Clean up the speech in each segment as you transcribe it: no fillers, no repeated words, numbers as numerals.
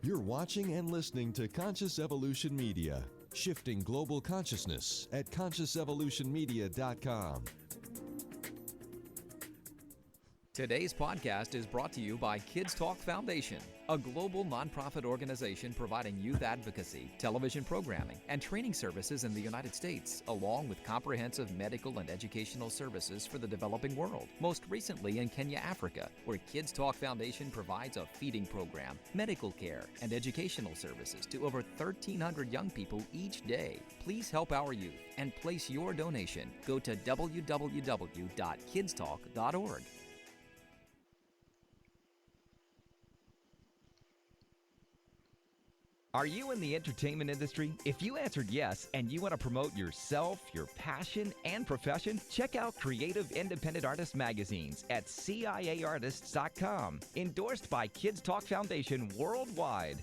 You're watching and listening to Conscious Evolution Media, shifting global consciousness at consciousevolutionmedia.com. Today's podcast is brought to you by Kids Talk Foundation, a global nonprofit organization providing youth advocacy, television programming, and training services in the United States, along with comprehensive medical and educational services for the developing world, most recently in Kenya, Africa, where Kids Talk Foundation provides a feeding program, medical care, and educational services to over 1,300 young people each day. Please help our youth and place your donation. Go to www.kidstalk.org. Are you in the entertainment industry? If you answered yes and you want to promote yourself, your passion, and profession, check out Creative Independent Artist magazines at CIAartists.com. Endorsed by Kids Talk Foundation worldwide.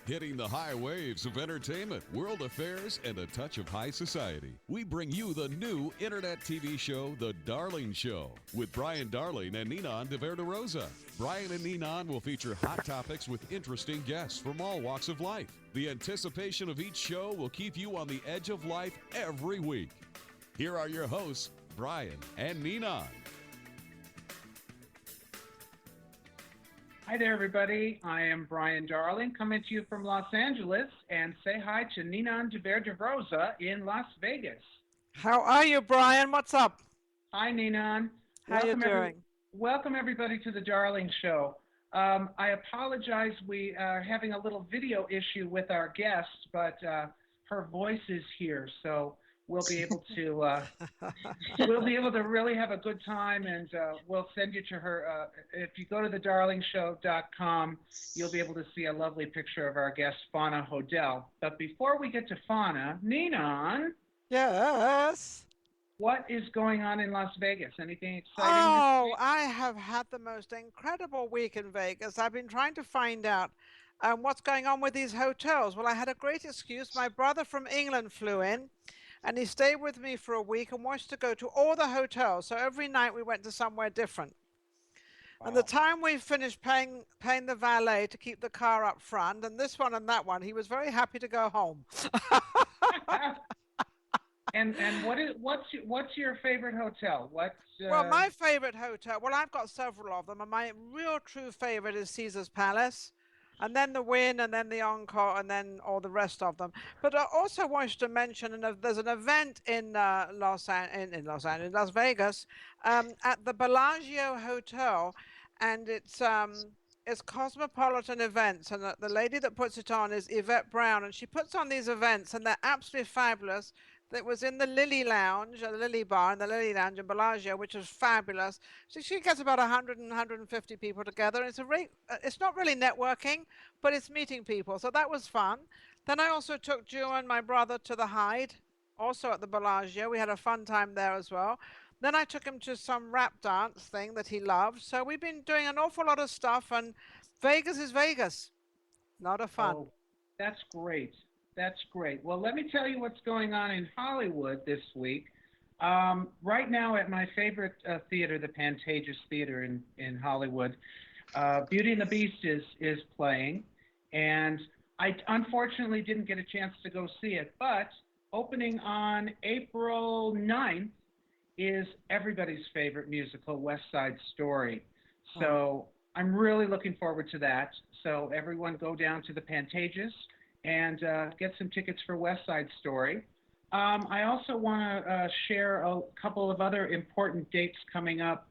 Hitting the high waves of entertainment, world affairs, and a touch of high society. We bring you the new internet TV show, The Darling Show, with Brian Darling and Ninan de Verderosa. Brian and Ninan will feature hot topics with interesting guests from all walks of life. The anticipation of each show will keep you on the edge of life every week. Here are your hosts, Brian and Ninan. Hi there, everybody. I am Brian Darling, coming to you from Los Angeles, and say hi to Ninan de Verderosa in Las Vegas. How are you, Brian? What's up? Hi, Ninan. How you doing? Welcome, everybody, to the Darling Show. I apologize. We are having a little video issue with our guest, but her voice is here, so we'll be able to really have a good time, and we'll send you to her. If you go to thedarlingshow.com, you'll be able to see a lovely picture of our guest, Fauna Hodel. But before we get to Fauna, Ninan. Yes? What is going on in Las Vegas? Anything exciting? Oh, I have had the most incredible week in Vegas. I've been trying to find out what's going on with these hotels. Well, I had a great excuse. My brother from England flew in, and he stayed with me for a week and wants to go to all the hotels. So every night we went to somewhere different. Wow. And the time we finished paying the valet to keep the car up front, and this one and that one, he was very happy to go home. And what's your favorite hotel? Well, my favorite hotel, well, I've got several of them, and my real true favorite is Caesar's Palace, and then the Wynn, and then the Encore, and then all the rest of them. But I also wanted to mention, there's an event in Las Vegas, at the Bellagio Hotel, and it's Cosmopolitan Events, and the lady that puts it on is Yvette Brown, and she puts on these events, and they're absolutely fabulous. That was in the Lily Lounge, the Lily Bar, and the Lily Lounge in Bellagio, which was fabulous. So she gets about 100 and 150 people together. And it's not really networking, but it's meeting people. So that was fun. Then I also took Drew and my brother to the Hyde, also at the Bellagio. We had a fun time there as well. Then I took him to some rap dance thing that he loved. So we've been doing an awful lot of stuff, and Vegas is Vegas. A lot of fun. Oh, that's great. That's great. Well, let me tell you what's going on in Hollywood this week. Right now at my favorite theater, the Pantages Theater in Hollywood, Beauty and the Beast is playing. And I unfortunately didn't get a chance to go see it. But opening on April 9th is everybody's favorite musical, West Side Story. So I'm really looking forward to that. So everyone go down to the Pantages and get some tickets for West Side Story. I also want to share a couple of other important dates coming up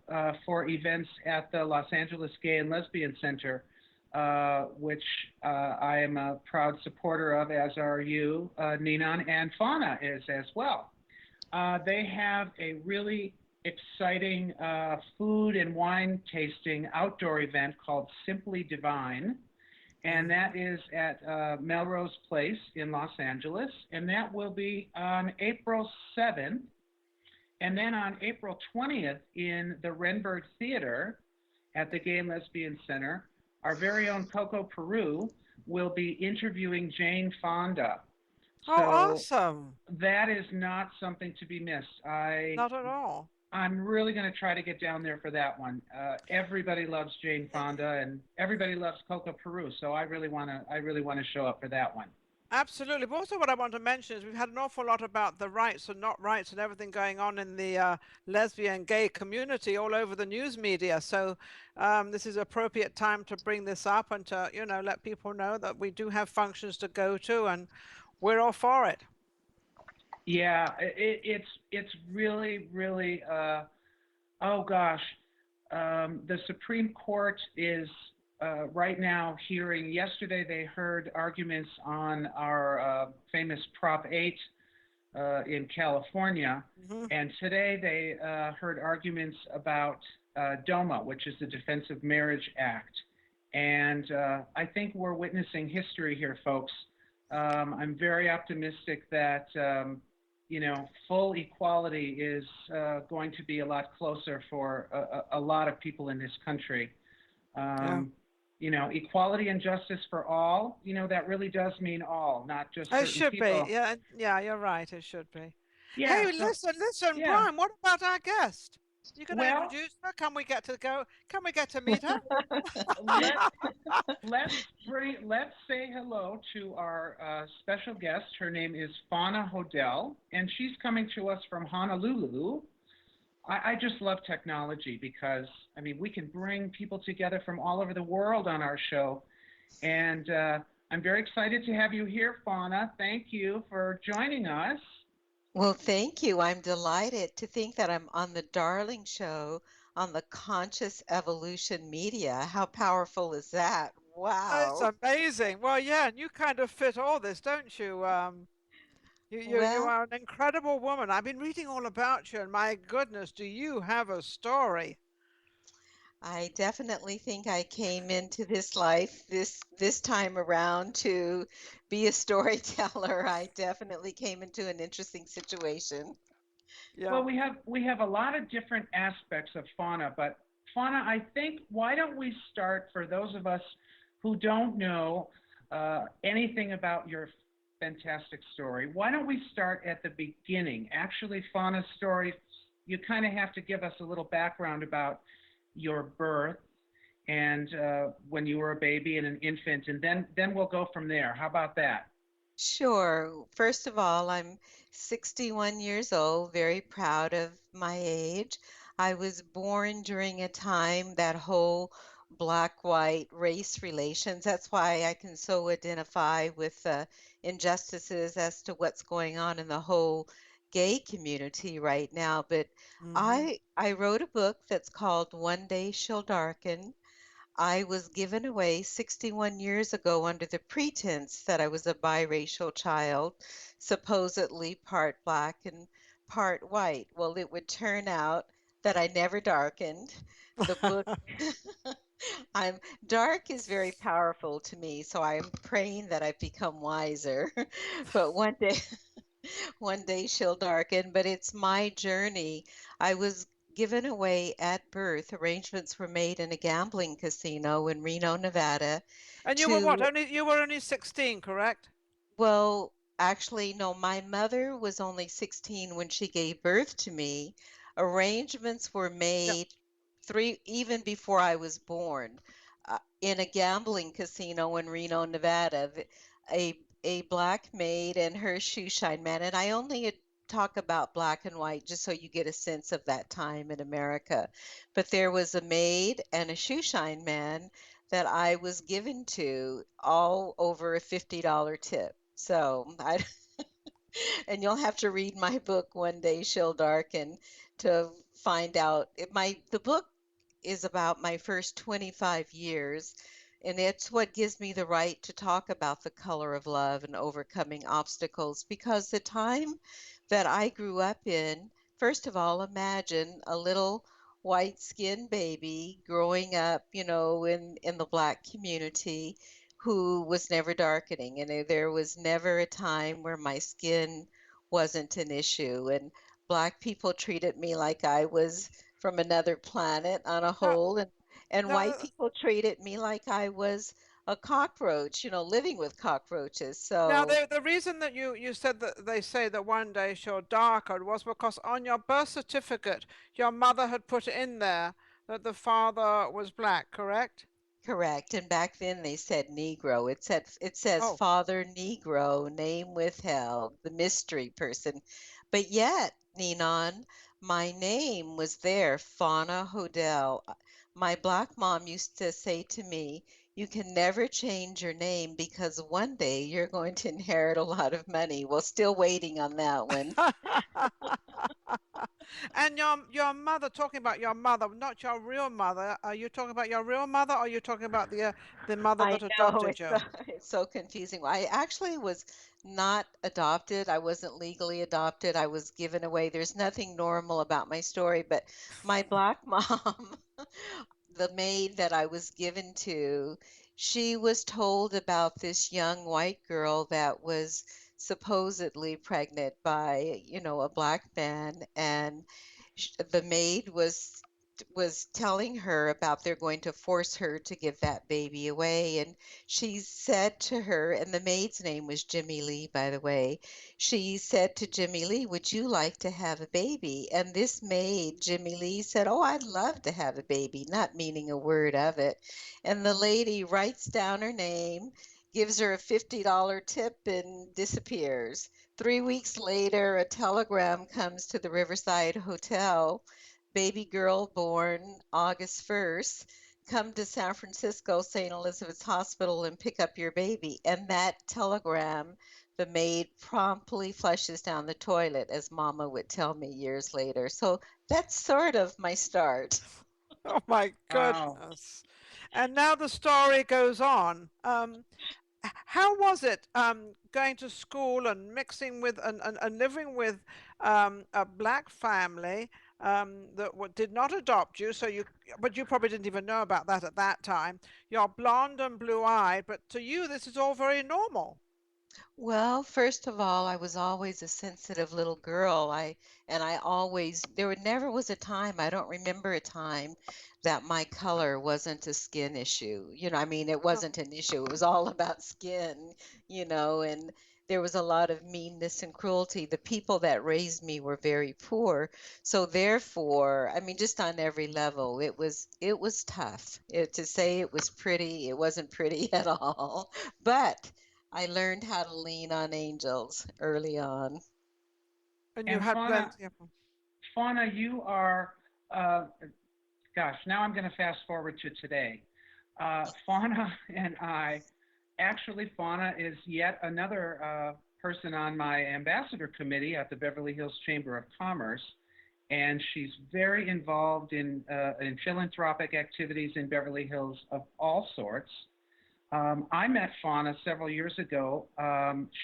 for events at the Los Angeles Gay and Lesbian Center, which I am a proud supporter of, as are you, Ninan, and Fauna is as well. They have a really exciting food and wine tasting outdoor event called Simply Divine. And that is at Melrose Place in Los Angeles. And that will be on April 7th. And then on April 20th in the Renberg Theater at the Gay and Lesbian Center, our very own Coco Peru will be interviewing Jane Fonda. Oh, awesome. That is not something to be missed. Not at all. I'm really going to try to get down there for that one. Everybody loves Jane Fonda, and everybody loves Coco Peru, so I really want to show up for that one. Absolutely. But also, what I want to mention is we've had an awful lot about the rights and not rights and everything going on in the lesbian gay community all over the news media. So this is appropriate time to bring this up and to, let people know that we do have functions to go to and we're all for it. Yeah, it's really really. Oh gosh, the Supreme Court is right now hearing. Yesterday they heard arguments on our famous Prop 8 in California, Hmm. and today they heard arguments about DOMA, which is the Defense of Marriage Act. And I think we're witnessing history here, folks. I'm very optimistic that full equality is going to be a lot closer for a lot of people in this country. Yeah. Equality and justice for all, that really does mean all, not just It certain should be. people. Yeah, yeah, you're right. It should be. Yeah, Hey, so, listen, yeah. Brian, what about our guest? You going to Well, introduce her? Can we get to go? Can we get to meet her? let let's say hello to our special guest. Her name is Fauna Hodel, and she's coming to us from Honolulu. I just love technology because I mean we can bring people together from all over the world on our show, and I'm very excited to have you here, Fauna. Thank you for joining us. Well, thank you. I'm delighted to think that I'm on the Darling Show on the Conscious Evolution Media. How powerful is that? It's Wow. amazing. Well, yeah, and you kind of fit all this, don't you? You Well, are an incredible woman. I've been reading all about you, and my goodness, do you have a story? I definitely think I came into this life this time around to be a storyteller. I definitely came into an interesting situation. Yeah. Well, we have a lot of different aspects of fauna, but fauna, I think why don't we start for those of us who don't know anything about your fantastic story? Why don't we start at the beginning? Actually, fauna's story, you kind of have to give us a little background about your birth and when you were a baby and an infant, and then we'll go from there. How about that? Sure. First of all, I'm 61 years old, very proud of my age. I was born during a time that whole black-white race relations. That's why I can so identify with the injustices as to what's going on in the whole gay community right now. But Hmm. I wrote a book that's called One Day She'll Darken. I was given away 61 years ago under the pretense that I was a biracial child, supposedly part black and part white. Well, it would turn out that I never darkened. The book I'm dark is very powerful to me, so I'm praying that I've become wiser. But one day she'll darken, but it's my journey. I was given away at birth. Arrangements were made in a gambling casino in Reno, Nevada And you were what? to You were only 16, correct? well, actually, no, my mother was only 16 when she gave birth to me. Arrangements were Yeah. made even before I was born, in a gambling casino in Reno, Nevada. A black maid and her shoe shine man, and I only talk about black and white just so you get a sense of that time in America. But there was a maid and a shoe shine man that I was given to, all over a $50 tip. So I and you'll have to read my book One Day She'll Darken to find out. The book is about my first 25 years, and it's what gives me the right to talk about the color of love and overcoming obstacles, because the time that I grew up in, first of all, imagine a little white-skinned baby growing up, in the black community, who was never darkening. And there was never a time where my skin wasn't an issue. And black people treated me like I was from another planet on a Now, whole. And now, white people treated me like I was a cockroach, living with cockroaches. Now, So the reason that you said that they say that one day she'll darker was because on your birth certificate, your mother had put in there that the father was black, correct? correct. And back then they said Negro. It says Oh, Father Negro, name withheld, the mystery person. But yet, Ninon, my name was there, Fauna Hodel. My black mom used to say to me, you can never change your name because one day you're going to inherit a lot of money. Well, still waiting on that one. and your mother, talking about your mother, not your real mother. Are you talking about your real mother, or are you talking about the mother I that know adopted it's so, you? it's so confusing. I actually was not adopted. I wasn't legally adopted. I was given away. There's nothing normal about my story, but my black mom, the maid that I was given to, she was told about this young white girl that was supposedly pregnant by, a black man, and the maid was telling her about they're going to force her to give that baby away. And she said to her, and the maid's name was Jimmy Lee, by the way. She said to Jimmy Lee, would you like to have a baby? And this maid, Jimmy Lee, said, oh, I'd love to have a baby, not meaning a word of it. And the lady writes down her name, gives her a $50 tip, and disappears. 3 weeks later, a telegram comes to the Riverside Hotel, baby girl born August 1st. Come to San Francisco, St. Elizabeth's Hospital, and pick up your baby. And that telegram, the maid promptly flushes down the toilet, as Mama would tell me years later. So that's sort of my start. Oh my Wow. goodness! And now the story goes on. How was it going to school and mixing with and living with a black family that did not adopt you? But you probably didn't even know about that at that time. You're blonde and blue-eyed, but to you, this is all very normal. Well, first of all, I was always a sensitive little girl. I always, never was a time, I don't remember a time that my color wasn't a skin issue. I mean, it Oh, wasn't an issue. It was all about skin, and there was a lot of meanness and cruelty. The people that raised me were very poor. So therefore, I mean, just on every level, it was tough. To say it was pretty, it wasn't pretty at all. But I learned how to lean on angels early on. and you And had Fauna, plenty of. Fauna, you are, uh, gosh, now I'm going to fast forward to today. Fauna and I, actually, Fauna is yet another person on my ambassador committee at the Beverly Hills Chamber of Commerce, and she's very involved in philanthropic activities in Beverly Hills of all sorts. I met Fauna several years ago.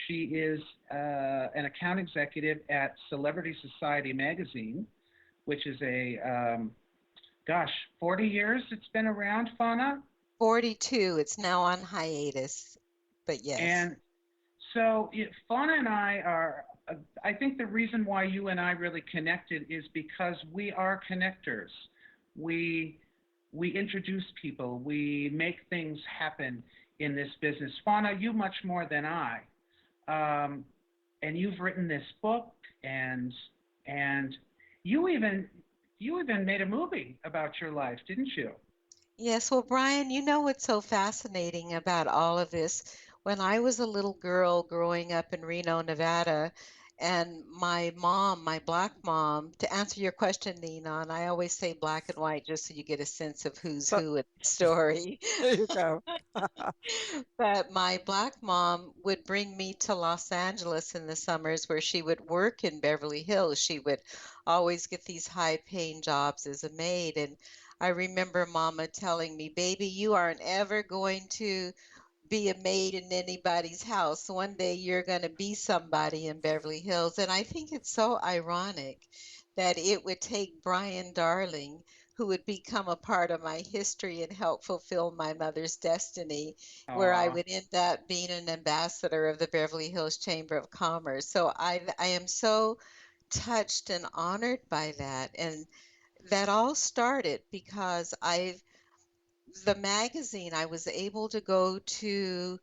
She is an account executive at Celebrity Society magazine, which is gosh, 40 years it's been around, Fauna. 42, it's now on hiatus, but yes. And so Fauna and I are, I think the reason why you and I really connected is because we are connectors. We, we introduce people, we make things happen in this business. Fauna, you much more than I. Um, and you've written this book, and you even you even made a movie about your life, didn't you? Yes, well, Brian, you know what's so fascinating about all of this? When I was a little girl growing up in Reno, Nevada, and my mom, my black mom, to answer your question, Nina, and I always say black and white just so you get a sense of who's So who in the story. there you go. But my black mom would bring me to Los Angeles in the summers where she would work in Beverly Hills. She would always get these high-paying jobs as a maid. And I remember Mama telling me, baby, you aren't ever going to be a maid in anybody's house. One day you're going to be somebody in Beverly Hills. And I think it's so ironic that it would take Brian Darling, who would become a part of my history and help fulfill my mother's destiny, where I Aw. would end up being an ambassador of the Beverly Hills Chamber of Commerce. So I am so touched and honored by that. And that all started because the magazine, I was able to go to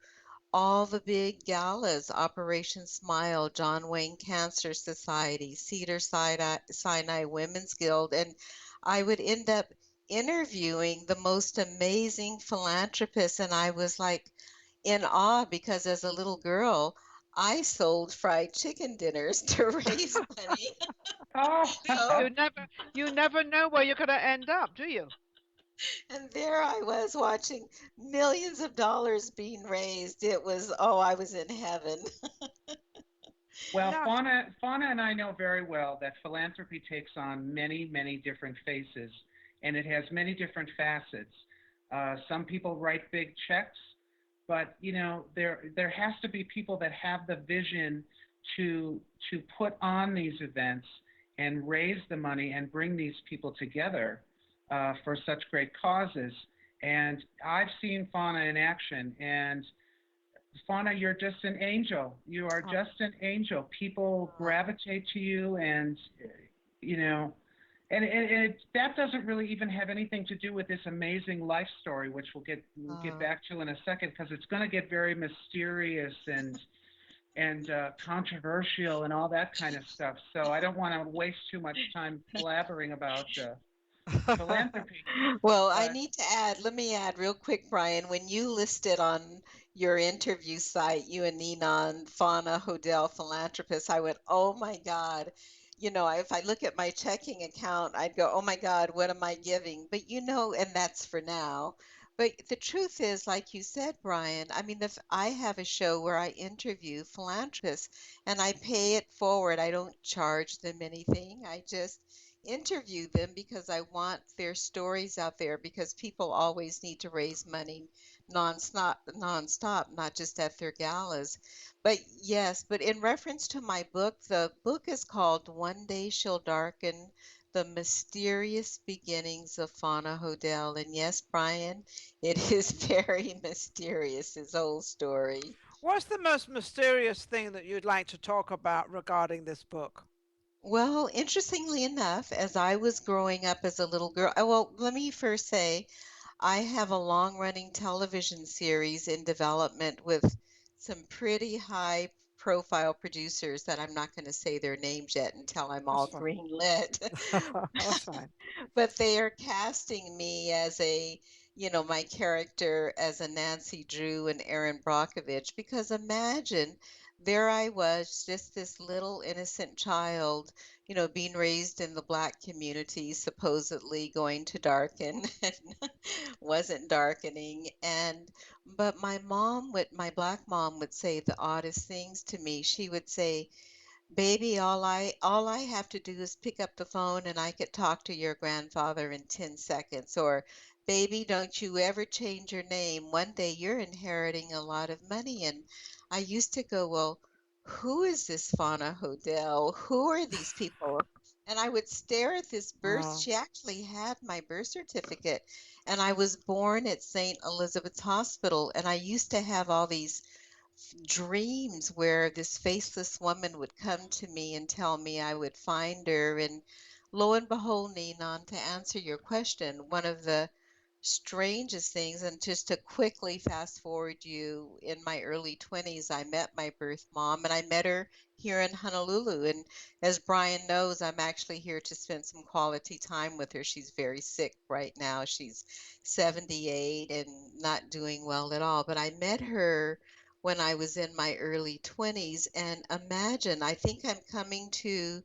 all the big galas, Operation Smile, John Wayne Cancer Society, Sinai Women's Guild, and I would end up interviewing the most amazing philanthropists, and I was like in awe because as a little girl, I sold fried chicken dinners to raise money. Oh, So, You never know where you're going to end up, do you? and there I was watching millions of dollars being raised. It was, oh, I was in heaven. well, No. Fauna and I know very well that philanthropy takes on many, many different faces, and it has many different facets. Some people write big checks, but there has to be people that have the vision to put on these events and raise the money and bring these people together for such great causes. And I've seen Fauna in action, and Fauna, you're just an angel. You are Oh, just an angel. People gravitate to you, and you know, that doesn't really even have anything to do with this amazing life story, which we'll get Oh, back to in a second, because it's going to get very mysterious and controversial and all that kind of stuff. So I don't want to waste too much time blabbering about philanthropy, well, I but need to add, let me add real quick, Brian, when you listed on your interview site, you and Ninon, Fauna, Hodel, philanthropist, I went, oh my God. If I look at my checking account, I'd go, oh my God, what am I giving? But and that's for now. But the truth is, like you said, Brian, I mean, I have a show where I interview philanthropists and I pay it forward. I don't charge them anything. I just interview them because I want their stories out there because people always need to raise money nonstop, not just at their galas. But yes, but in reference to my book, the book is called One Day She'll Darken, The Mysterious Beginnings of Fauna Hodel. And yes, Brian, it is very mysterious, his whole story. what's the most mysterious thing that you'd like to talk about regarding this book? Well, interestingly enough, as I was growing up as a little girl, well, let me first say I have a long-running television series in development with some pretty high profile producers that I'm not going to say their names yet until I'm That's all fine. green lit. That's fine. But they are casting me as my character as a Nancy Drew and Aaron Brockovich, because imagine there I was, just this little innocent child, being raised in the Black community, supposedly going to darken and wasn't darkening. But my Black mom would say the oddest things to me. She would say, baby, all I have to do is pick up the phone and I could talk to your grandfather in 10 seconds. Or, baby, don't you ever change your name. One day you're inheriting a lot of money. And I used to go, well, who is this Fauna Hodel? Who are these people? And I would stare at this birth. Oh. She actually had my birth certificate. And I was born at St. Elizabeth's Hospital. And I used to have all these dreams where this faceless woman would come to me and tell me I would find her. And lo and behold, Ninon, to answer your question, one of the strangest things, and just to quickly fast forward you, in my early 20s, I met my birth mom and I met her here in Honolulu. And as Brian knows, I'm actually here to spend some quality time with her. She's very sick right now. She's 78 and not doing well at all. But I met her when I was in my early 20s. And imagine, I think I'm coming to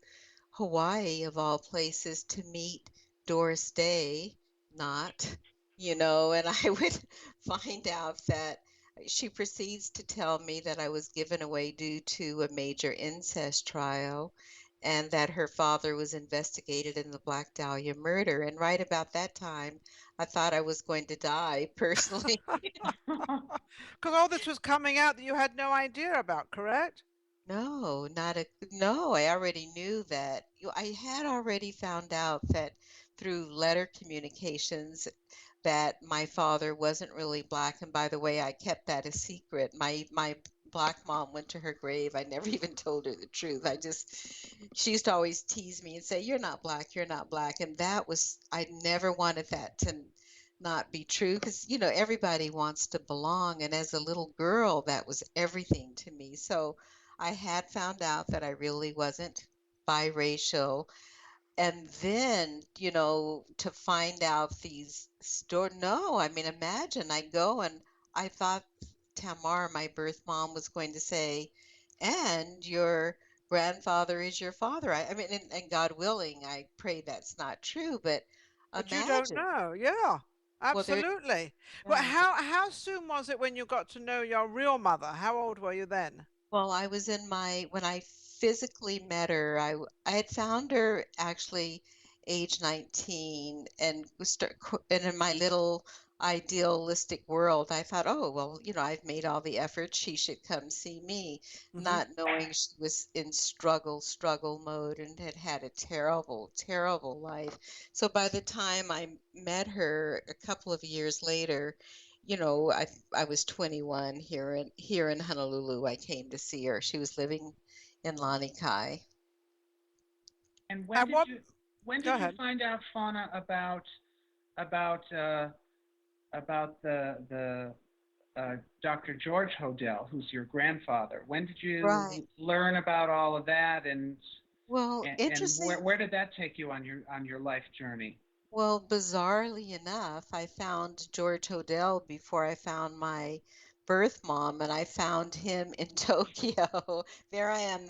Hawaii, of all places, to meet Doris Day, not, and I would find out that she proceeds to tell me that I was given away due to a major incest trial and that her father was investigated in the Black Dahlia murder. And right about that time, I thought I was going to die personally. Because all this was coming out that you had no idea about, correct? No, no, I already knew that. I had already found out that through letter communications that my father wasn't really Black. And by the way, I kept that a secret. My Black mom went to her grave. I never even told her the truth. She used to always tease me and say, "You're not Black, you're not Black." And I never wanted that to not be true because, everybody wants to belong. And as a little girl, that was everything to me. So I had found out that I really wasn't biracial. And then, to find out these no, I mean, imagine I go and I thought Tamar, my birth mom, was going to say, and your grandfather is your father. I mean, and God willing, I pray that's not true, but But you don't imagine. know. Yeah, Well, there, absolutely. But right. how soon was it when you got to know your real mother? How old were you then? Well, I was when I physically met her, I had found her actually age 19 and and in my little idealistic world, I thought, oh, well, I've made all the effort. She should come see me, Hmm. not knowing she was in struggle mode and had had a terrible, terrible life. So by the time I met her a couple of years later, I was 21 here in Honolulu. I came to see her. She was living in Lani Kai. And And what? when Go did you ahead. find out, Fauna, about the Dr. George Hodel, who's your grandfather? When did Right. you learn about all of that, Well, and interesting. where did that take you on your life journey? Well, bizarrely enough, I found George Hodel before I found my birth mom, and I found him in Tokyo. There I am,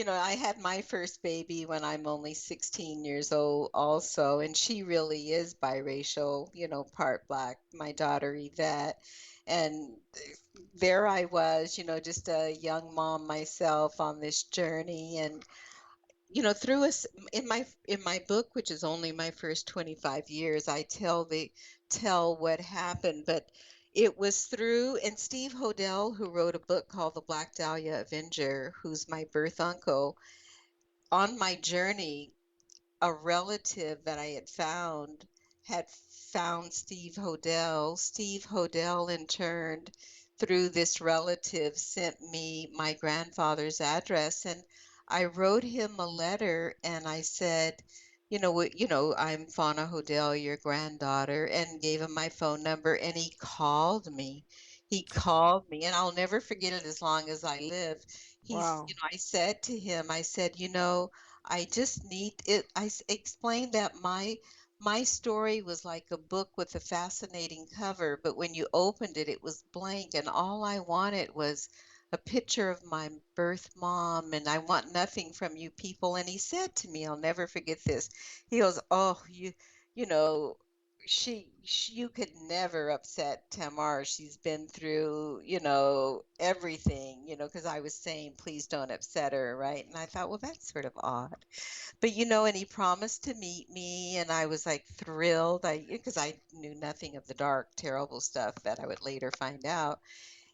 I had my first baby when I'm only 16 years old also, and she really is biracial, part black, my daughter Yvette. And there I was, just a young mom myself on this journey. And through us in my book, which is only my first 25 years, I tell what happened, but it was through and Steve Hodel, who wrote a book called The Black Dahlia Avenger, who's my birth uncle. On my journey, a relative that I had found Steve Hodel. Steve Hodel, in turn, through this relative, sent me my grandfather's address, and I wrote him a letter, and I said, I'm Fauna Hodel, your granddaughter, and gave him my phone number, and he called me. He called me, and I'll never forget it as long as I live. Wow. I said to him, I said, I just need it. Explained that my story was like a book with a fascinating cover, but when you opened it, it was blank, and all I wanted was a picture of my birth mom, and I want nothing from you people. And he said to me, I'll never forget this. He goes, "Oh, you know." You could never upset Tamar. She's been through, everything, because I was saying, please don't upset her, right? And I thought, well, that's sort of odd. But and he promised to meet me, and I was like thrilled. Because I knew nothing of the dark, terrible stuff that I would later find out.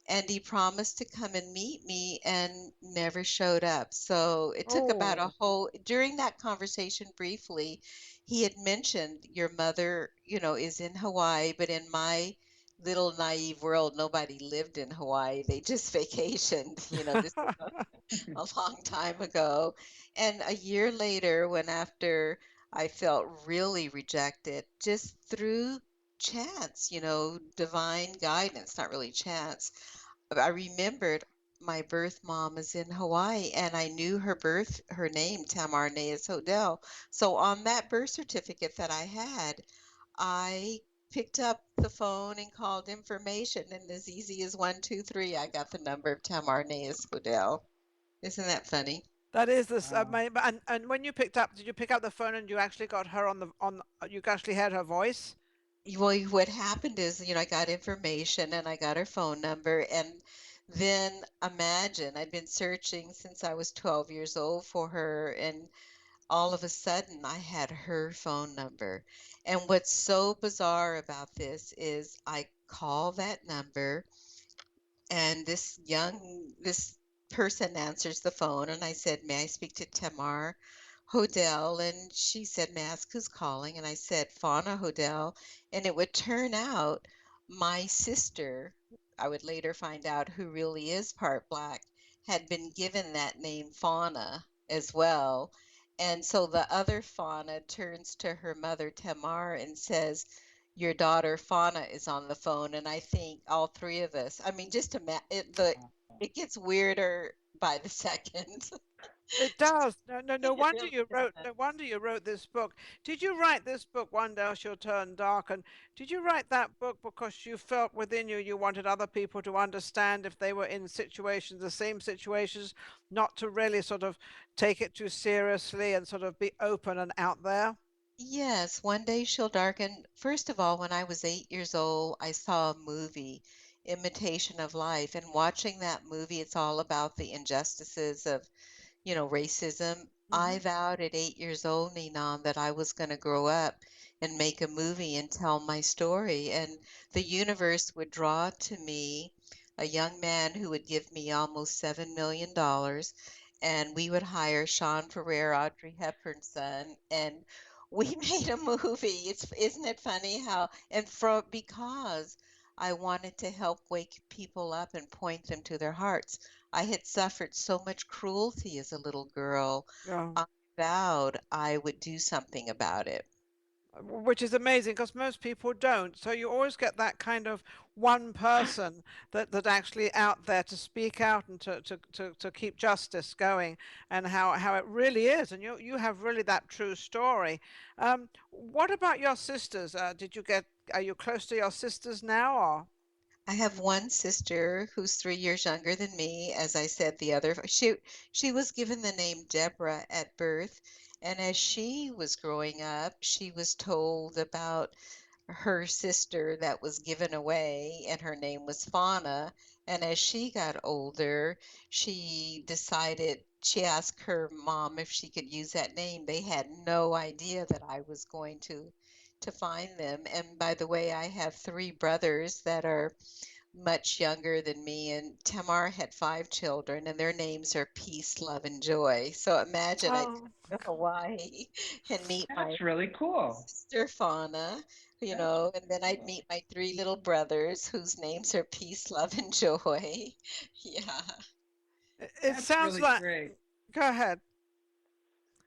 And he promised to come and meet me and never showed up. So it took about a Oh, whole, during that conversation briefly, he had mentioned your mother, is in Hawaii, but in my little naive world, nobody lived in Hawaii. They just vacationed. This was a long time ago. And a year later, when after I felt really rejected, just through chance, divine guidance, not really chance, I remembered my birth mom is in Hawaii, and I knew her name, Tamar Naez Hodel. So on that birth certificate that I had, I picked up the phone and called information, and as easy as 1, 2, 3, I got the number of Tamar Naez Hodel. Isn't that funny? that is this. Wow. And when you picked up, did you pick up the phone and you actually got her on the on? You actually heard her voice. Well, what happened is, I got information and I got her phone number. And then imagine, I'd been searching since I was 12 years old for her. And all of a sudden, I had her phone number. And what's so bizarre about this is I call that number, and this person answers the phone, and I said, "May I speak to Tamar Hodel?" And she said, "May I ask who's calling?" And I said, "Fauna Hodel." And it would turn out my sister, I would later find out who really is part black, had been given that name Fauna as well. And so the other Fauna turns to her mother Tamar and says, your daughter Fauna is on the phone, and I think all three of us. I mean, just it gets weirder by the second. It does. No It wonder really you wrote. does. No wonder you wrote this book. Did you write this book, One Day She'll Turn Dark? And did you write that book because you felt within you you wanted other people to understand if they were in situations, the same situations, not to really sort of take it too seriously and sort of be open and out there? Yes, one day she'll darken. First of all, when I was 8 years old, I saw a movie, Imitation of Life, and watching that movie, it's all about the injustices of racism. Hmm. I vowed at 8 years old, Ninon, that I was going to grow up and make a movie and tell my story. And the universe would draw to me a young man who would give me almost $7 million. And we would hire Sean Ferrer, Audrey Hepburn's son, and we made a movie. Isn't it funny how, and because I wanted to help wake people up and point them to their hearts. I had suffered so much cruelty as a little girl. Yeah. I vowed I would do something about it. Which is amazing because most people don't. So you always get that kind of one person that actually out there to speak out and to keep justice going and how it really is. And you have really that true story. What about your sisters? Are you close to your sisters now or? I have one sister who's 3 years younger than me. As I said, she was given the name Deborah at birth, and as she was growing up, she was told about her sister that was given away, and her name was Fauna. And as she got older, she asked her mom if she could use that name. They had no idea that I was going to find them. And by the way, I have three brothers that are much younger than me, and Tamar had five children, and their names are Peace, Love, and Joy. So imagine I'd Oh, go to Hawaii and meet my That's really cool. sister Fauna, That's and then I'd cool. meet my three little brothers whose names are Peace, Love, and Joy. Yeah. it That's sounds really like. great. Go ahead.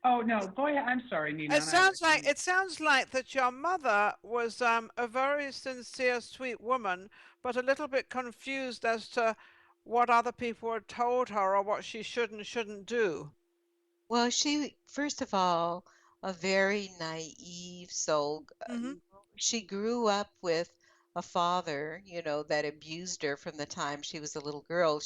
Oh no, go ahead. I'm sorry, Nina. It sounds like that your mother was a very sincere, sweet woman, but a little bit confused as to what other people had told her or what she should and shouldn't do. Well, first of all, a very naive soul. Hmm. She grew up with a father, that abused her from the time she was a little girl.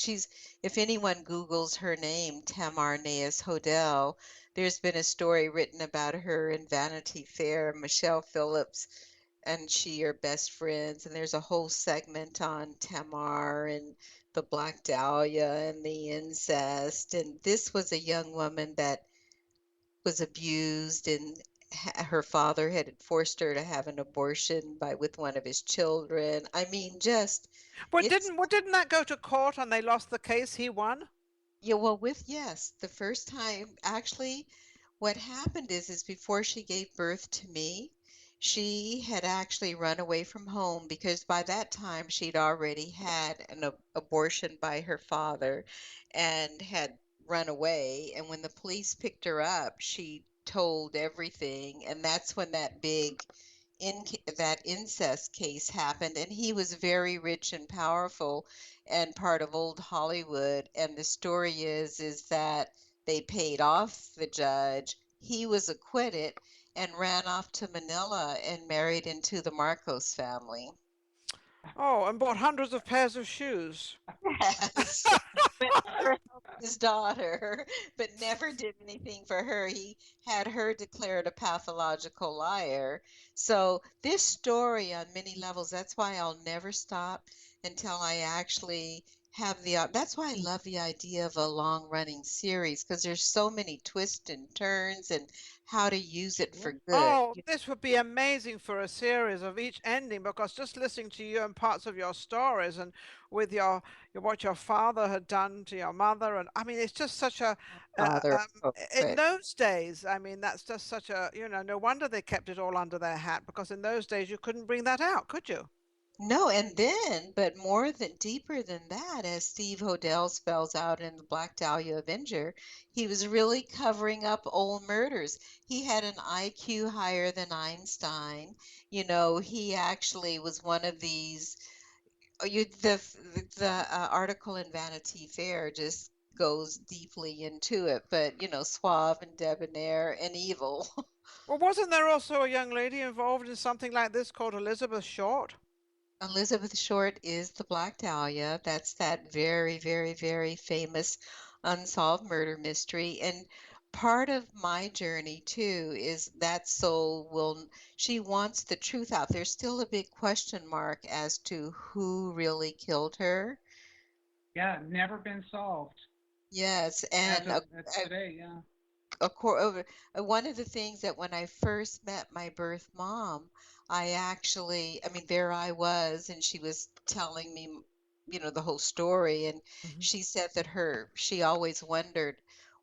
If anyone Googles her name, Tamar Hodel, there's been a story written about her in Vanity Fair. Michelle Phillips and she are best friends, and there's a whole segment on Tamar and the Black Dahlia and the incest. And this was a young woman that was abused, and her father had forced her to have an abortion with one of his children. I mean, just it's What didn't that go to court and they lost the case? He won. yeah, well, yes, the first time, actually, what happened is before she gave birth to me, she had actually run away from home because by that time she'd already had an abortion by her father and had run away. And when the police picked her up, she told everything, and that's when that incest case happened. And he was very rich and powerful and part of old Hollywood. And the story is that they paid off the judge. He was acquitted and ran off to Manila and married into the Marcos family. Oh, and bought hundreds of pairs of shoes. Yes. But never helped his daughter, but never did anything for her. He had her declared a pathological liar. So this story on many levels, that's why I'll never stop until I actually that's why I love the idea of a long running series because there's so many twists and turns and how to use it for good. Oh, this would be amazing for a series of each ending because just listening to you and parts of your stories and with what your father had done to your mother, and I mean it's just such a Father, in but those days, I mean that's just such a no wonder they kept it all under their hat because in those days you couldn't bring that out, could you? No, and then, but more than deeper than that, as Steve Hodel spells out in the Black Dahlia Avenger, he was really covering up old murders. He had an IQ higher than Einstein. He actually was one of these. The article in Vanity Fair just goes deeply into it, but suave and debonair and evil. Well, wasn't there also a young lady involved in something like this called Elizabeth Short? Elizabeth Short is the Black Dahlia. That's that very, very, very famous unsolved murder mystery. And part of my journey too is that soul she wants the truth out. There's still a big question mark as to who really killed her. Yeah, never been solved Yes, as and of today. Yeah. one of the things that when I first met my birth mom, I mean, there I was, and she was telling me, the whole story, and Mhm. she said that she always wondered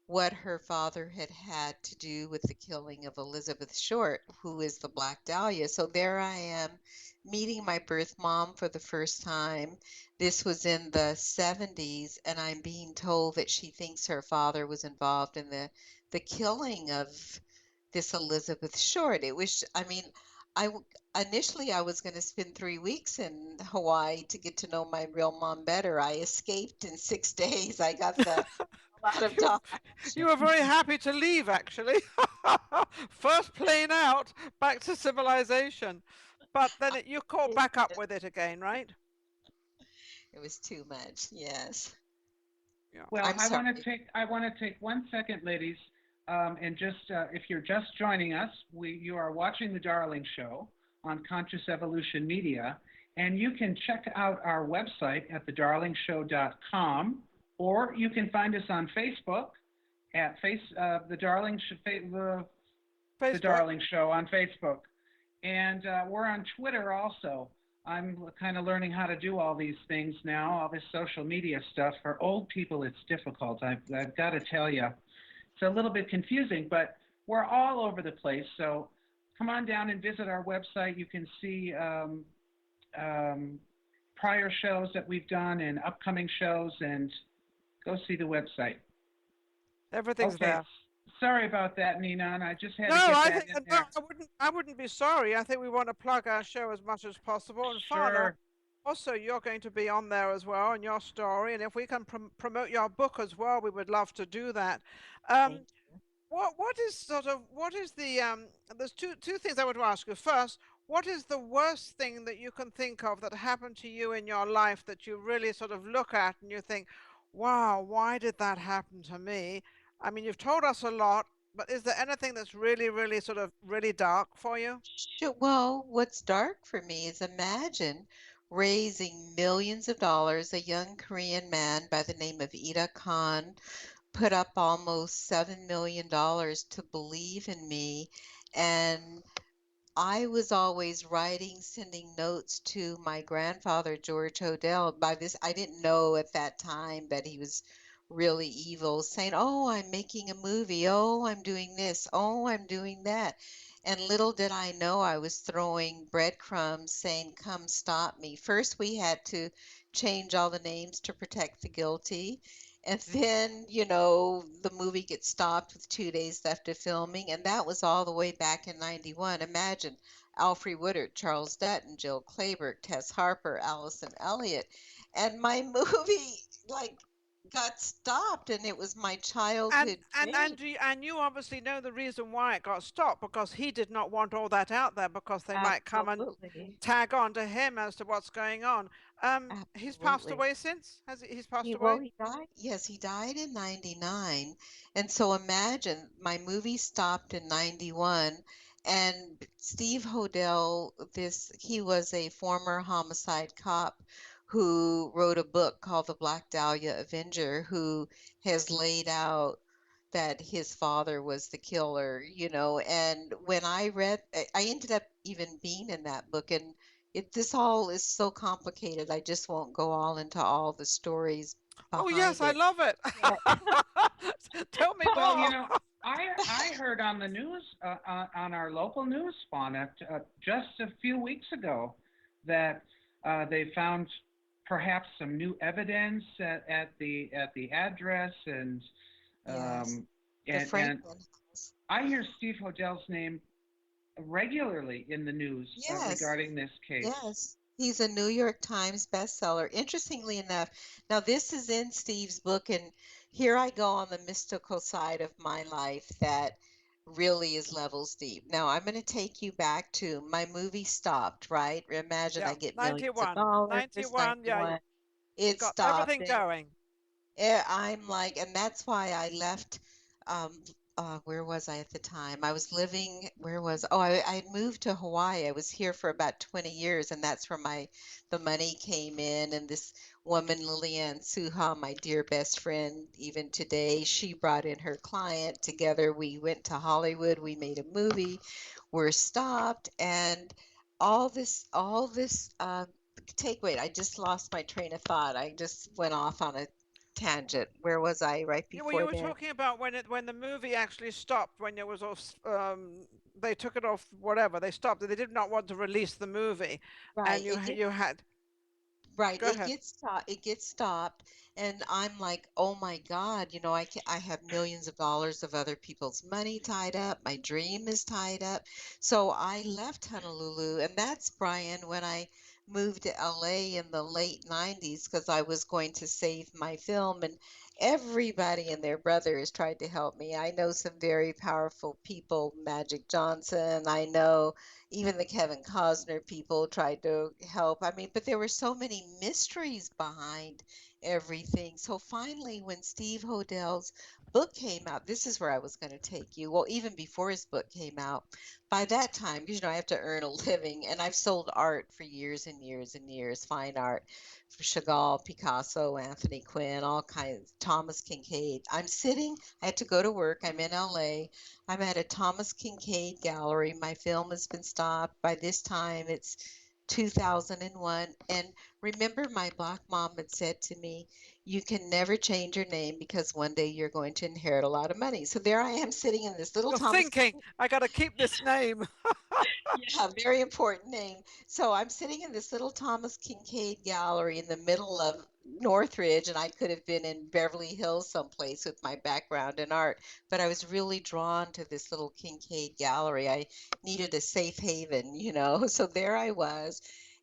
what her father had had to do with the killing of Elizabeth Short, who is the Black Dahlia. So there I am meeting my birth mom for the first time. This was in the 70s, and I'm being told that she thinks her father was involved in the killing of this Elizabeth Short. I mean, initially I was going to spend 3 weeks in Hawaii to get to know my real mom better. I escaped in 6 days. I got a lot of You, Dodge. you were very happy to leave, actually. First plane out, back to civilization. But then you caught back up with it again, right? It was too much. Yes. Yeah. Well, I'm sorry. I want to take 1 second, ladies, and just if you're just joining us, you are watching the Darling Show on Conscious Evolution Media, and you can check out our website at thedarlingshow.com, or you can find us on Facebook at the Facebook. Darling Show on Facebook, and we're on Twitter also. I'm kind of learning how to do all these things now, all this social media stuff. For old people, it's difficult. I've got to tell you, it's a little bit confusing, but we're all over the place. So come on down and visit our website. You can see um, prior shows that we've done and upcoming shows, and go see the website. Everything's Okay, there. sorry about that, Nina, and I just had No, to get I that think in no, there. I wouldn't be sorry. I think we want to plug our show as much as possible. And Fauna, Sure. also you're going to be on there as well and your story. And if we can promote your book as well, we would love to do that. Um, Thank what is the there's two things I want to ask you. First, what is the worst thing that you can think of that happened to you in your life that you really sort of look at and you think, wow, why did that happen to me? I mean, you've told us a lot, but is there anything that's really, really sort of really dark for you? you. Well, what's dark for me is imagine raising millions of dollars. A young Korean man by the name of Ida Khan put up almost $7 million to believe in me, and I was always writing, sending notes to my grandfather, George Hodel. By this, I didn't know at that time that he was really evil, saying, "Oh, I'm making a movie. Oh, I'm doing this. Oh, I'm doing that." And little did I know I was throwing breadcrumbs saying, "Come stop me." First, we had to change all the names to protect the guilty. And then, the movie gets stopped with 2 days left of filming. And that was all the way back in 91. Imagine Alfre Woodard, Charles Dutton, Jill Clayburgh, Tess Harper, Allison Elliott. And my movie, like, got stopped, and it was my And childhood and dream. and you, and you obviously know the reason why it got stopped because he did not want all that out there because they might come and Absolutely. tag on to him as to what's going on. He's passed Absolutely. away since? Has he's passed Well, away? he died. Yes, he died in 99. And so imagine my movie stopped in 91, and Steve Hodel, he was a former homicide cop who wrote a book called The Black Dahlia Avenger, who has laid out that his father was the killer, and when I read, I ended up even being in that book, and this all is so complicated. I just won't go all into all the stories Oh yes, behind I it. love it. But Tell me Well, more. I heard on the news on our local news, Fauna, just a few weeks ago, that They found perhaps some new evidence at the address, Yes. um, The and Franklin house. I hear Steve Hodell's name regularly in the news Yes. regarding this case. Yes, he's a New York Times bestseller. Interestingly enough, now this is in Steve's book, and here I go on the mystical side of my life that really is levels deep. Now I'm going to take you back to my movie stopped, right? Imagine I Yeah, get millions of 91. dollars, 91, yeah, 91. you It got stopped, everything and going. I'm like, and that's why I left. Um, where was I at the time? I was living, where was, oh, I had moved to Hawaii. I was here for about 20 years, and that's where the money came in. And this woman, Lillian Suha, my dear best friend, even today, she brought in her client. Together, we went to Hollywood. We made a movie. We're stopped, and wait, I just lost my train of thought. I just went off on a tangent. Where was I right Yeah, well, you before were that? talking about when the movie actually stopped, when it was off, they took it off, whatever, they stopped it. They did not want to release the movie, Right. and you had, Right, go ahead. it gets stopped, and I'm like, "Oh my God, I have millions of dollars of other people's money tied up. My dream is tied up." So I left Honolulu, and that's Brian when I moved to LA in the late 90s because I was going to save my film, and everybody and their brother has tried to help me. I know some very powerful people, Magic Johnson. I know even the Kevin Costner people tried to help. I mean, but there were so many mysteries behind everything. So finally, when Steve Hodell's book came out, this is where I was going to take you. Well, even before his book came out, by that time, because I have to earn a living, and I've sold art for years and years and years, fine art for Chagall, Picasso, Anthony Quinn, all kinds, Thomas Kincaid. I had to go to work. I'm in LA. I'm at a Thomas Kincaid gallery. My film has been stopped. By this time, it's 2001. And remember, my black mom had said to me, "You can never change your name because one day you're going to inherit a lot of money." So there I am sitting in this little You're Thomas thinking, Kincaid. I got to keep this name. Yeah, very important name. So I'm sitting in this little Thomas Kincaid gallery in the middle of Northridge, and I could have been in Beverly Hills someplace with my background in art, but I was really drawn to this little Kincaid gallery. I needed a safe haven. So there I was.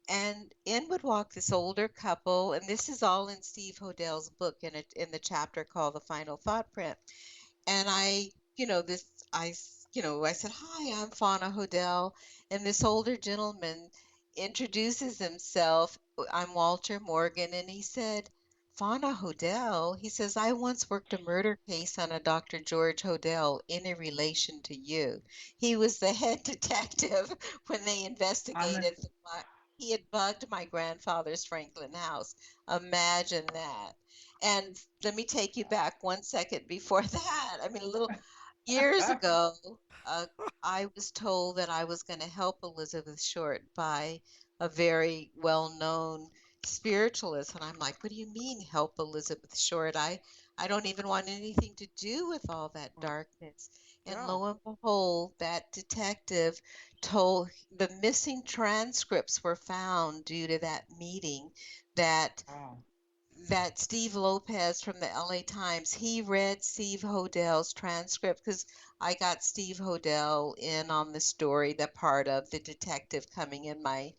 And in would walk this older couple, and this is all in Steve Hodell's book in the chapter called The Final Thought Print. And I said, "Hi, I'm Fauna Hodel." And this older gentleman introduces himself. "I'm Walter Morgan." And he said, "Fauna Hodel?" He says, "I once worked a murder case on a Dr. George Hodel. Any relation to you?" He was the head detective when they On the investigated he had bugged my grandfather's Franklin house. Imagine that. And let me take you back 1 second before that. I mean, a little years ago, uh, I was told that I was going to help Elizabeth Short by a very well-known spiritualist, and I'm like, "What do you mean help Elizabeth Short? I don't even want anything to do with all that darkness." And Yeah. lo and behold, that detective told the missing transcripts were found due to that meeting that wow. that Steve Lopez from the LA Times, he read Steve Hodell's transcript because I got Steve Hodell in on the story, that part of the detective coming in my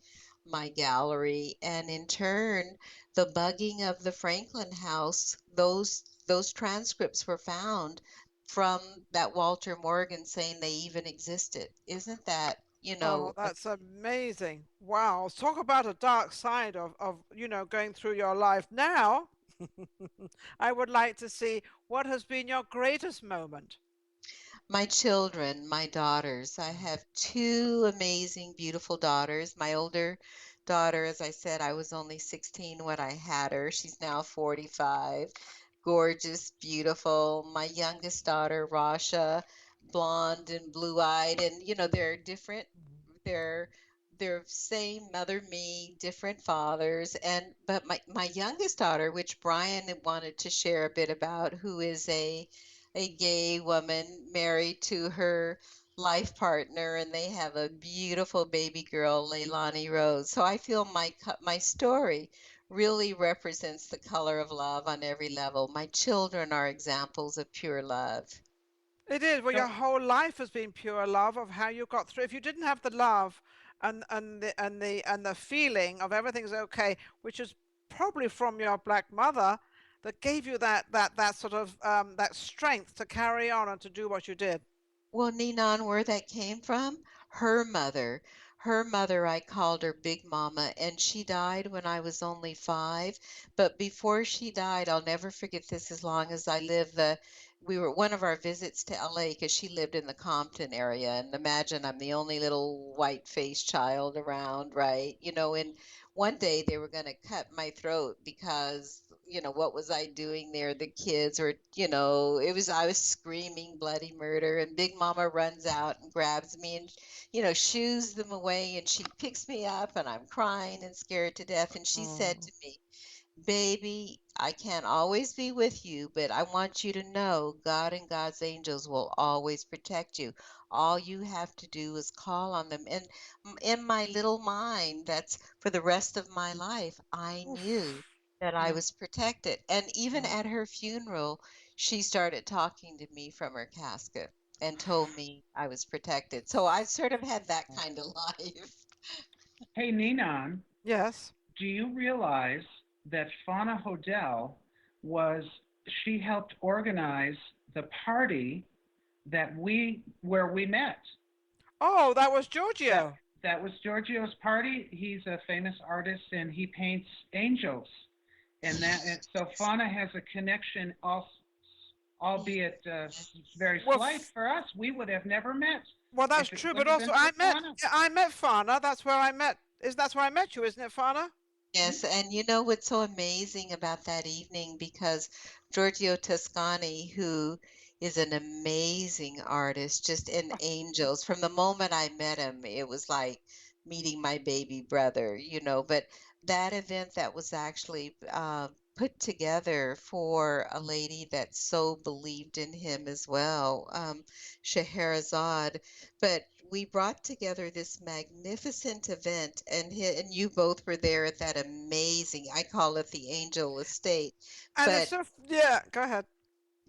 gallery, and in turn, the bugging of the Franklin house, those transcripts were found from that Walter Morgan saying they even existed. Isn't that, Oh, that's amazing. Wow. Talk about a dark side of going through your life. Now, I would like to see what has been your greatest moment. my children, my daughters. I have two amazing, beautiful daughters. My older daughter, as I said, I was only 16 when I had her. She's now 45. Gorgeous, beautiful. My youngest daughter, Rasha, blonde and blue-eyed. And, they're different. They're they're same mother me, different fathers. But my youngest daughter, which Brian wanted to share a bit about, who is a gay woman married to her life partner, and they have a beautiful baby girl, Leilani Rose. So I feel my story really represents the color of love on every level. My children are examples of pure love. It is. Well, So your whole life has been pure love of how you got through. If you didn't have the love and the feeling of everything's okay, which is probably from your black mother, that gave you that sort of that strength to carry on and to do what you did. Well, Ninon, where that came from? Her mother. Her mother, I called her Big Mama, and she died when I was only 5. But before she died, I'll never forget this as long as I live. We were one of our visits to LA because she lived in the Compton area. And imagine I'm the only little white-faced child around, right? And one day they were going to cut my throat because what was I doing there? The kids were, I was screaming bloody murder, and Big Mama runs out and grabs me and, shoos them away, and she picks me up, and I'm crying and scared to death. And she said Oh. to me, "Baby, I can't always be with you, but I want you to know God and God's angels will always protect you. All you have to do is call on them." And in my little mind, that's for the rest of my life, I knew Oof. that I Yeah. was protected. And even Yeah. at her funeral, she started talking to me from her casket and told me I was protected. So I sort of had that kind of life. hey, Ninon, Yes. do you realize that Fauna Hodel was she helped organize the party where we met? Oh, that was That Giorgio. that was Giorgio's party. He's a famous artist and he paints angels. And so Fauna has a connection, also, albeit very Well, slight for us. We would have never met well, that's if it true. But wouldn't have also, been for Fauna. I met Fauna. That's where I met. That's where I met you, isn't it, Fauna? Yes, and you know what's so amazing about that evening? Because Giorgio Toscani, who is an amazing artist, just in angels, from the moment I met him, it was like meeting my baby brother. But that event that was actually put together for a lady that so believed in him as well, Scheherazade. But we brought together this magnificent event, and you both were there at that amazing, I call it the Angel Estate. And it's But so yeah. Go ahead.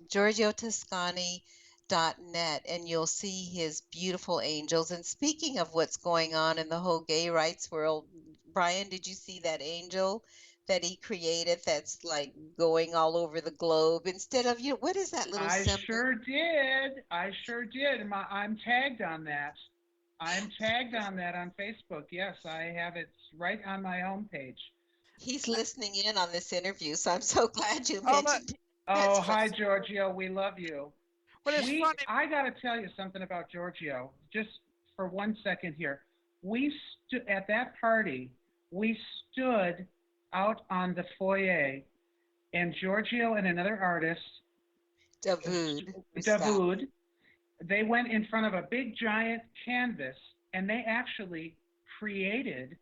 GiorgioToscani.net, and you'll see his beautiful angels. And speaking of what's going on in the whole gay rights world, Brian, did you see that angel that he created that's like going all over the globe instead of, what is that little I symbol? sure did. I sure did. I'm tagged on that. I'm tagged on that on Facebook. Yes, I have it right on my homepage. He's listening in on this interview, so I'm so glad you Oh, but mentioned it. That's Oh, hi, just Giorgio. We love you. well, it's funny. I got to tell you something about Giorgio, just for 1 second here. At that party, we stood out on the foyer, and Giorgio and another artist, Davood, Gustav. Davood, they went in front of a big giant canvas and they actually created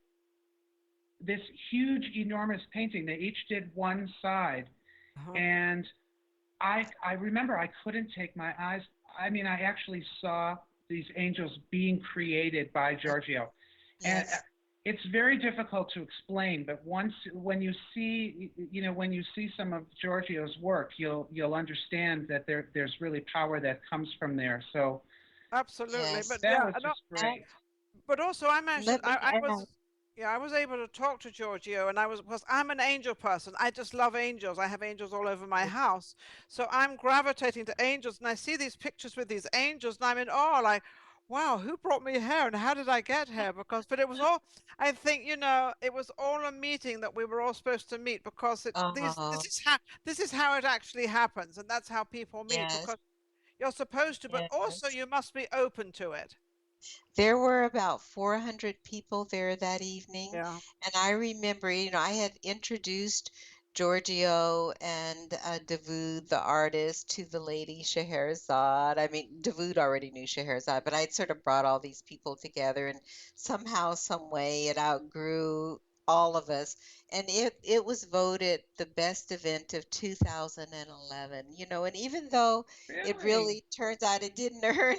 this huge, enormous painting. They each did one side. Uh-huh. And I remember I couldn't take my eyes. I mean, I actually saw these angels being created by Giorgio, and Yes, it's very difficult to explain. But when you see, when you see some of Giorgio's work, you'll understand that there's really power that comes from there. So Absolutely. yes. But that yeah, was no, just great. but also I mentioned Let me I add. was yeah, I was able to talk to Giorgio, and I was because I'm an angel person. I just love angels. I have angels all over my house. So I'm gravitating to angels, and I see these pictures with these angels, and I'm in awe, like, wow, who brought me here and how did I get here? Because but it was all I think, it was all a meeting that we were all supposed to meet because Oh, this is how it actually happens, and that's how people meet yes, because you're supposed to, but also yes. you must be open to it. There were about 400 people there that evening. Yeah. And I remember, I had introduced Giorgio and Davood, the artist, to the lady Scheherazade. I mean, Davood already knew Scheherazade, but I'd sort of brought all these people together, and somehow, some way, it outgrew all of us. And it was voted the best event of 2011. And even though it Really? really turns out it didn't earn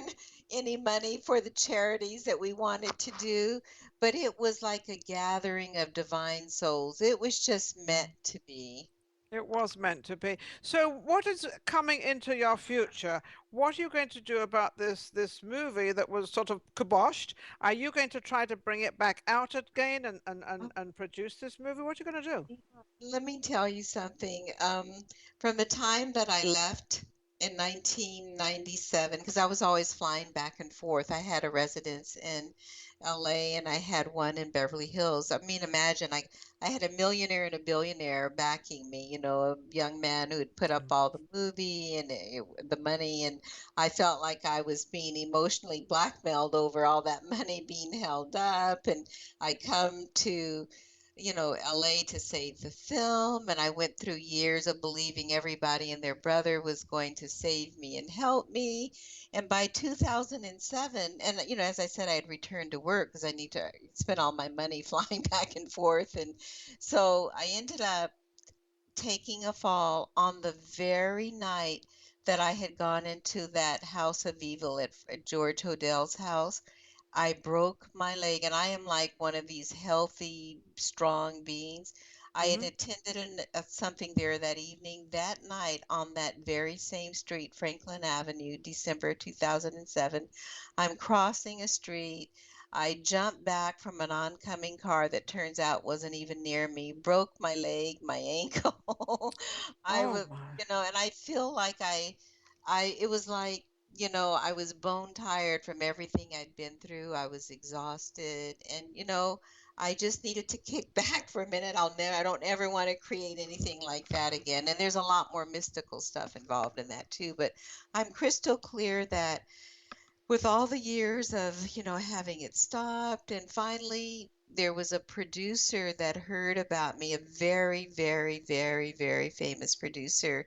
any money for the charities that we wanted to do, but it was like a gathering of divine souls. It was just meant to be. It was meant to be. So, what is coming into your future? What are you going to do about this movie that was sort of kiboshed? Are you going to try to bring it back out again and produce this movie? What are you going to do? Let me tell you something. From the time that I left in 1997, because I was always flying back and forth, I had a residence in LA and I had one in Beverly Hills. I mean, imagine I had a millionaire and a billionaire backing me, a young man who had put up all the movie and the money, and I felt like I was being emotionally blackmailed over all that money being held up. And I come to LA to save the film. And I went through years of believing everybody and their brother was going to save me and help me. And by 2007, and as I said, I had returned to work because I need to spend all my money flying back and forth. And so I ended up taking a fall on the very night that I had gone into that house of evil at George Hodel's house. I broke my leg, and I am like one of these healthy, strong beings. I had Hmm. attended something there that evening. That night, on that very same street, Franklin Avenue, December 2007, I'm crossing a street. I jumped back from an oncoming car that turns out wasn't even near me, broke my leg, my ankle. I Oh was, my. and I feel like it was like, I was bone tired from everything I'd been through. I was exhausted and, I just needed to kick back for a minute. I don't ever want to create anything like that again. And there's a lot more mystical stuff involved in that too, but I'm crystal clear that with all the years of, having it stopped, and finally there was a producer that heard about me, a very, very, very, very famous producer,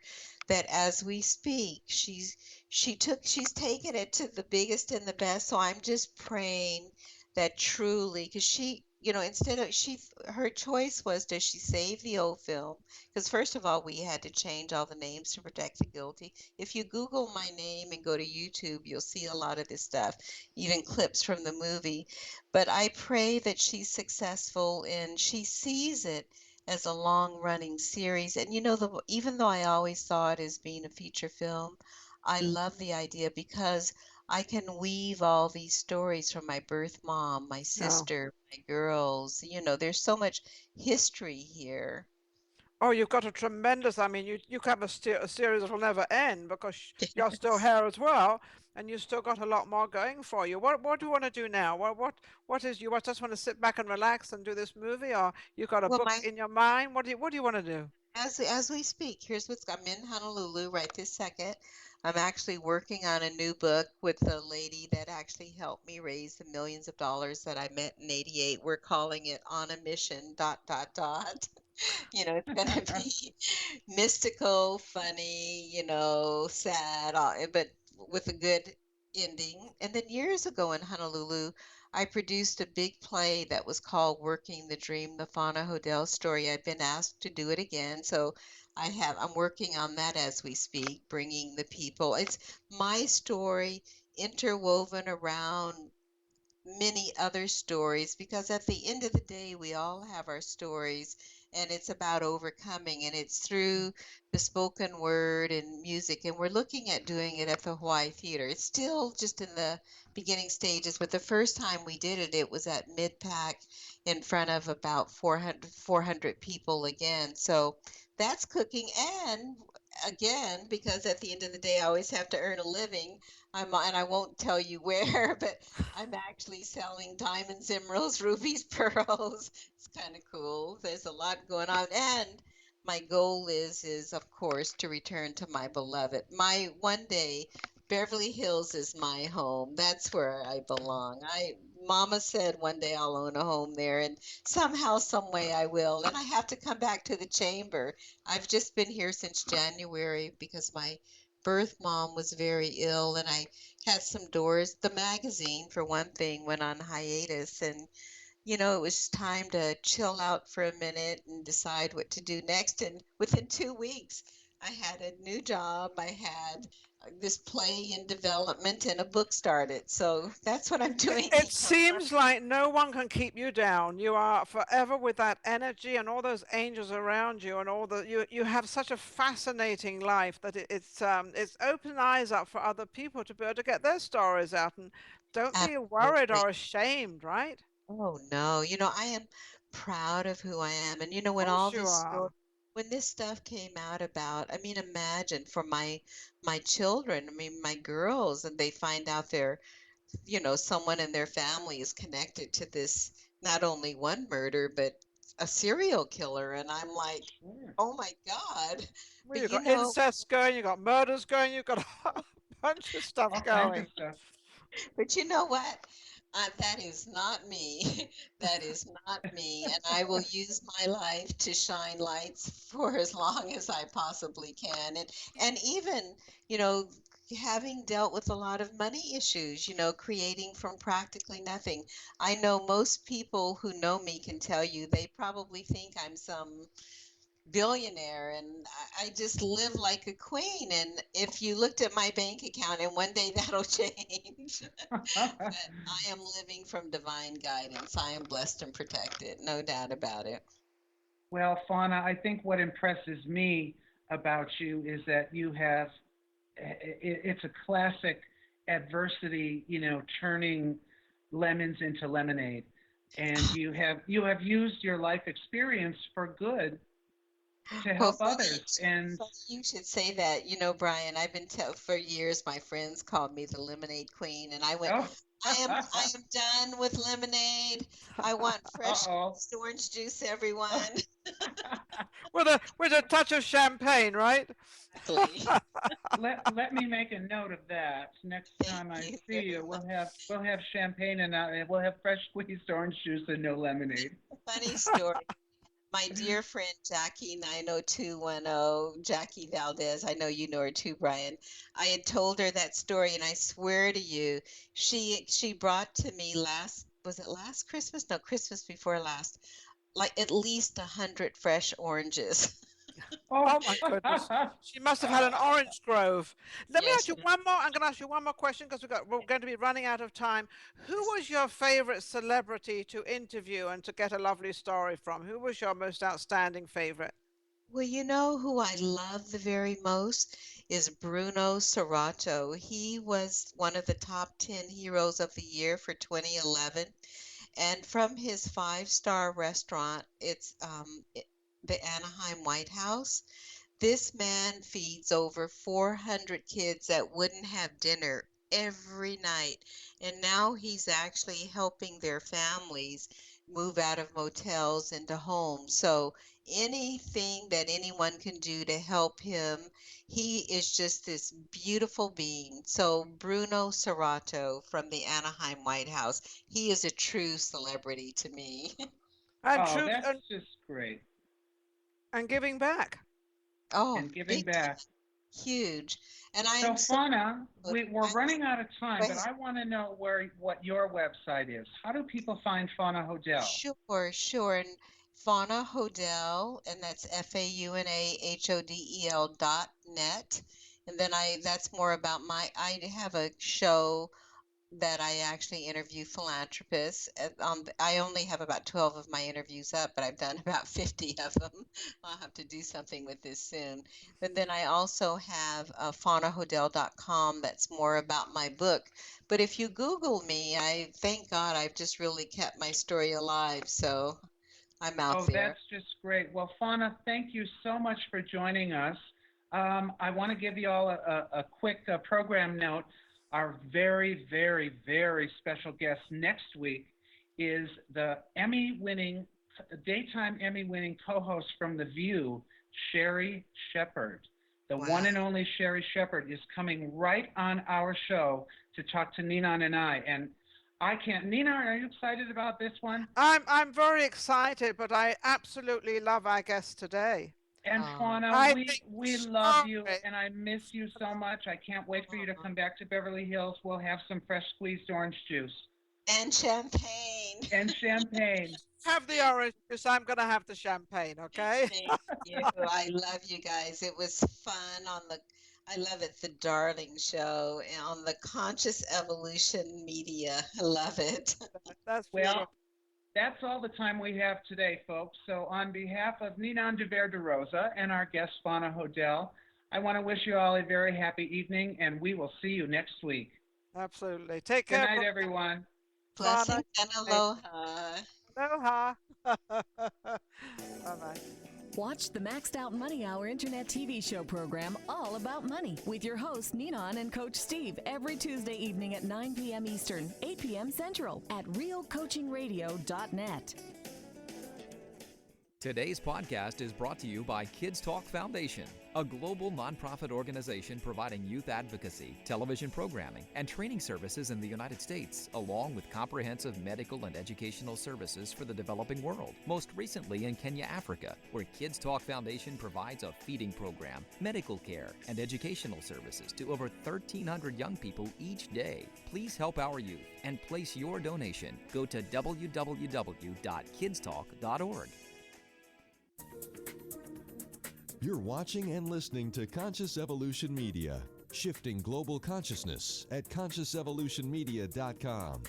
that as we speak, she's taken it to the biggest and the best. So I'm just praying that truly, because instead of her choice was, does she save the old film? Because first of all, we had to change all the names to protect the guilty. If you Google my name and go to YouTube, you'll see a lot of this stuff, even clips from the movie. But I pray that she's successful and she sees it as a long running series. And even though I always saw it as being a feature film, I love the idea because I can weave all these stories from my birth mom, my No. sister, my girls. There's so much history here. Oh, you've got a tremendous. I mean, you could have a series that'll never end because you're still Yes. here as well, and you still got a lot more going for you. What do you want to do now? What is you just want to sit back and relax and do this movie, or you got a Well, book in your mind? What do you want to do? as we speak, I'm in Honolulu right this second. I'm actually working on a new book with the lady that actually helped me raise the millions of dollars that I met in '88. We're calling it On a Mission, dot, dot, dot. It's going to be mystical, funny, sad, but with a good ending. And then years ago in Honolulu, I produced a big play that was called Working the Dream, the Fauna Hodel story. I've been asked to do it again, so I'm working on that as we speak, bringing the people. It's my story interwoven around many other stories because at the end of the day, we all have our stories and it's about overcoming and it's through the spoken word and music. And we're looking at doing it at the Hawaii Theater. It's still just in the beginning stages, but the first time we did it, it was at Mid-Pac in front of about 400 people again. So that's cooking. And again, because at the end of the day, I always have to earn a living. And I won't tell you where, but I'm actually selling diamonds, emeralds, rubies, pearls. It's kind of cool. There's a lot going on. And my goal is of course to return to my beloved. My one day Beverly Hills is my home. That's where I belong. Mama said one day I'll own a home there and somehow some way I will. And I have to come back to the chamber. I've just been here since January because my birth mom was very ill and I had some doors. The magazine, for one thing, went on hiatus, and it was time to chill out for a minute and decide what to do next. And within 2 weeks, I had a new job. I had this play in development and a book started. So that's what I'm doing It now. seems like no one can keep you down. You are forever with that energy and all those angels around you, and all the you have such a fascinating life that it's opened eyes up for other people to be able to get their stories out. And don't be worried Absolutely. or ashamed, right? Oh no, I am proud of who I am. And Of when course you are. when this stuff came out about, I mean, imagine for my children, I mean, my girls, and they find out someone in their family is connected to this, not only one murder, but a serial killer. And I'm like, Sure. oh my God. Well, But you've got incest going, you've got murders going, you've got a bunch of stuff All kinds of going. stuff. But you know what? That is not me. That is not me. And I will use my life to shine lights for as long as I possibly can. And even, you know, having dealt with a lot of money issues, creating from practically nothing. I know most people who know me can tell you they probably think I'm some billionaire, and I just live like a queen. And if you looked at my bank account, and one day that'll change. But I am living from divine guidance. I am blessed and protected, no doubt about it. Well, Fauna, I think what impresses me about you is that you have, it's a classic adversity, turning lemons into lemonade. And you have used your life experience for good to Well, help others. And funny you should say that. Brian, I've been tell for years my friends called me the lemonade queen, and I went, oh, I am done with lemonade. I want fresh uh-oh. orange juice, everyone. With a touch of champagne, right? Exactly. Let me make a note of that. Next Thank time I you see very you, much. we'll have champagne and we'll have fresh squeezed orange juice and no lemonade. Funny story. My dear friend Jackie 90210, Jackie Valdez, I know you know her too, Brian. I had told her that story, and I swear to you, she brought to me was it last Christmas? No, Christmas before last, like at least 100 fresh oranges. Oh, Oh my goodness. She must have had an orange grove. Let me ask Yes. you one more. I'm going to ask you one more question because we're going to be running out of time. Who Yes. was your favorite celebrity to interview and to get a lovely story from? Who was your most outstanding favorite? Well, you know who I love the very most is Bruno Serrato. He was one of the top 10 heroes of the year for 2011. And from his five-star restaurant, it's the Anaheim White House. This man feeds over 400 kids that wouldn't have dinner every night. And now he's actually helping their families move out of motels into homes. So anything that anyone can do to help him, he is just this beautiful being. So Bruno Serrato from the Anaheim White House, he is a true celebrity to me. And oh, true that's just great. and giving back. Oh, And giving big time, back. huge. And I am So, so Fauna, good. we're running out of time, Go but ahead. I want to know what your website is. How do people find Fauna Hodel? Sure, sure. And Fauna Hodel, and that's FaunaHodel.net. And then that's more about I have a show that I actually interview philanthropists. I only have about 12 of my interviews up, but I've done about 50 of them. I'll have to do something with this soon. But then I also have faunahodel.com that's more about my book. But if you Google me, I thank God I've just really kept my story alive. So I'm out Oh, that's there. just great. Well, Fauna, thank you so much for joining us. I want to give you all a quick program note. Our very, very, very special guest next week is the daytime Emmy winning co host from The View, Sherry Shepard. The Wow. one and only Sherry Shepard is coming right on our show to talk to Ninan and I. And I can't. Nina, are you excited about this one? I'm very excited, but I absolutely love our guest today. And Oh, Fauna, I we think we love you, story. and I miss you so much. I can't wait for you to come back to Beverly Hills. We'll have some fresh squeezed orange juice. And champagne. and champagne. Have the orange juice. I'm going to have the champagne, okay? Thank you. I love you guys. It was fun on the, I love it, the Darling Show on the Conscious Evolution Media. I love it. That's Well, beautiful. that's all the time we have today, folks. So on behalf of Ninon de Rosa and our guest, Fauna Hodel, I want to wish you all a very happy evening, and we will see you next week. Absolutely. Take Good care. night, everyone. Blessings and aloha. Aloha. Bye-bye. Watch the Maxed Out Money Hour Internet TV show program All About Money with your host Ninon and Coach Steve every Tuesday evening at 9 p.m. Eastern, 8 p.m. Central at realcoachingradio.net. Today's podcast is brought to you by Kids Talk Foundation, a global nonprofit organization providing youth advocacy, television programming, and training services in the United States, along with comprehensive medical and educational services for the developing world, most recently in Kenya, Africa, where Kids Talk Foundation provides a feeding program, medical care, and educational services to over 1,300 young people each day. Please help our youth and place your donation. Go to www.kidstalk.org. You're watching and listening to Conscious Evolution Media, shifting global consciousness at consciousevolutionmedia.com.